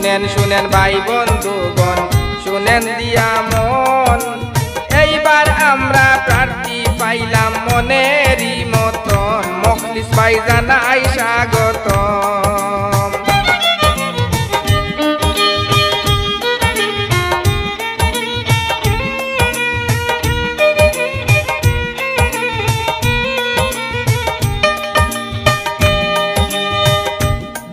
শুনেন শুনেন ভাই বন্ধুগণ, শুনেন দিয়া মন, এইবার আমরা প্রার্থী পাইলাম মনেরই মতন। মখলিস ভাই জানাই স্বাগতম।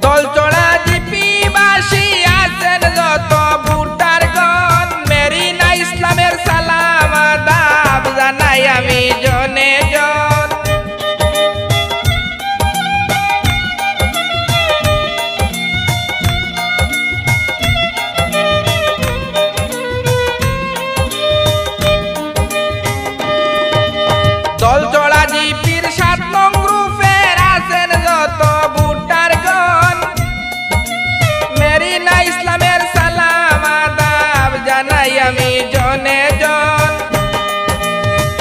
দলচড়া জিপিবাসী আছেন যত ভোটারগণ, মেরিনা ইসলামের সালাম আদাব জানাই আমি জনে জন। দলচড়া জিপির 7 নং গ্রুপের আছেন যত ভোটারগণ, মেরিনা ইসলামের সালাম আদাব জানাই আমি জনে জন।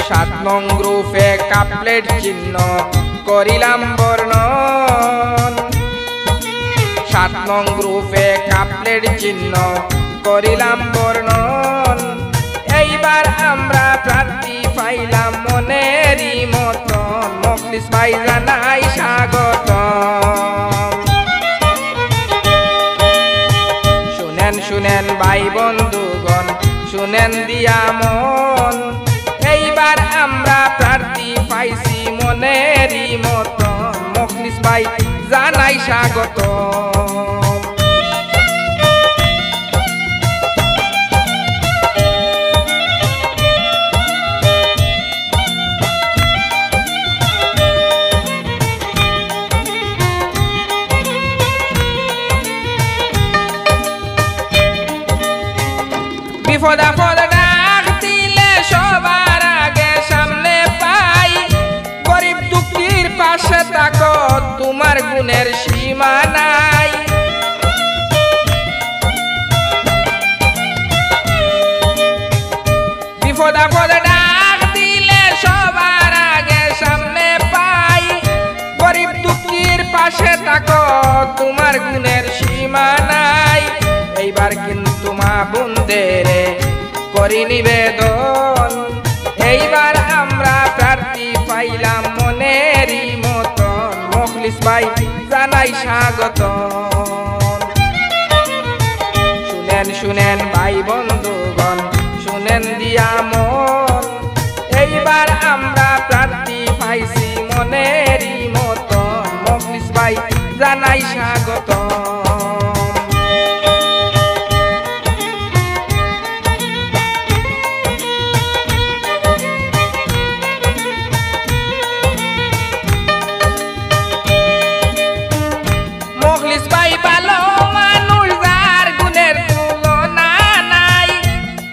7 নং গ্রুপে কাপলেট চিহ্ন করিলাম বর্ণন, 7 নং গ্রুপে কাপলেট চিহ্ন করিলাম বর্ণন। এইবার আমরা প্রার্থী পাইলাম মনেরই মতন। মখলিস ভাই জানাই স্বাগতম। শুনেন শুনেন ভাই বন্ধুগণ, শুনেন দিয়া মন, এইবার আমরা প্রার্থী পাইছি মনেরই মতন। মখলিস ভাই জানাই স্বাগতম। বিপদ আপদ ডাক দিলে সবার আগে সামনে পাই, গরিব দুঃখীর পাশে থাকো তোমার গুণের সীমা নাই। বিপদ আপদ ডাক দিলে সবার আগে সামনে পাই, গরিব দুঃখীর পাশে থাকো তোমার গুণের সীমা নাই। এইবার কিন্তু মা বোনদের করি নিবেদন, এইবার আমরা প্রার্থী পাইলাম মনেরই মতন। মখলিস ভাই জানাই স্বাগতম। শুনেন শুনেন ভাই বন্ধুগণ, শুনেন দিয়া মন, এইবার আমরা প্রার্থী পাইছি মনেরই মতন। মখলিস ভাই জানাই স্বাগতম। মখলিস ভাই ভালো মানুষ, যার গুণের তুলনা নাই,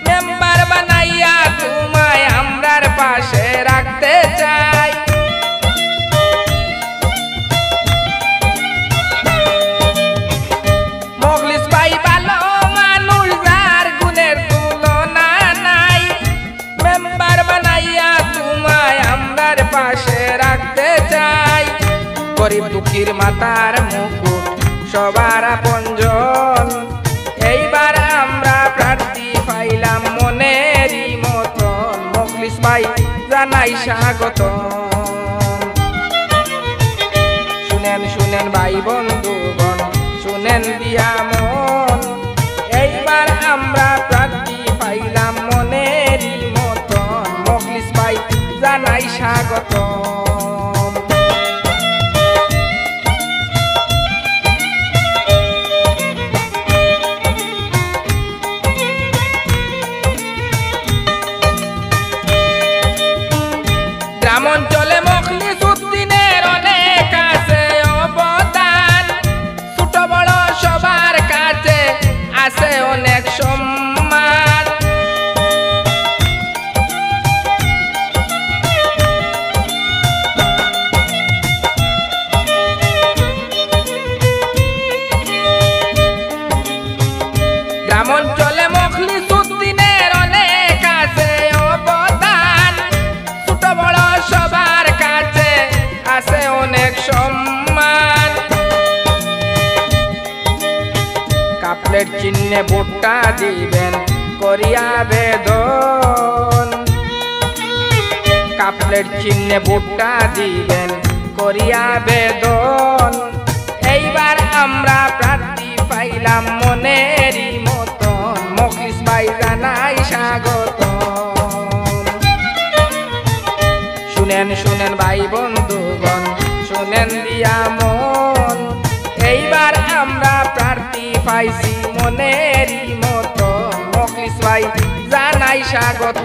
মেম্বার বানাইয়া তোমায় আমরার পাশে রাখতে চাই। মখলিস ভাই ভালো মানুষ, যার গুণের তুলনা নাই, মেম্বার বানাইয়া তোমায় আমরার পাশে রাখতে চাই। গরিব দুঃখীর মাতার মুকুট সবার আপনজন, এইবার আমরা প্রার্থী পাইলাম মনেরই মতন। মখলিস ভাই জানাই স্বাগতম। শুনেন শুনেন ভাই বন্ধুগণ, শুনেন দিয়া মন, এইবার আমরা প্রার্থী পাইলাম মনেরই মতন। মখলিস ভাই জানাই স্বাগতম। গ্রাম কাপলেট চিহ্নে ভোটটা দিবেন করিয়া বেদন কাপলেট চিহ্নে ভোটটা দিবেন করিয়া বেদন এইবার আমরা প্রার্থী পাইলাম মনেরই মতন মখলিস ভাই জানাই স্বাগত শুনেন শুনেন ভাই বন্ধুগণ শুনেন দিয়া মন এইবার আমরা প্রার্থী পাইছি মনেরই মতন মখলিস ভাই জানাই স্বাগত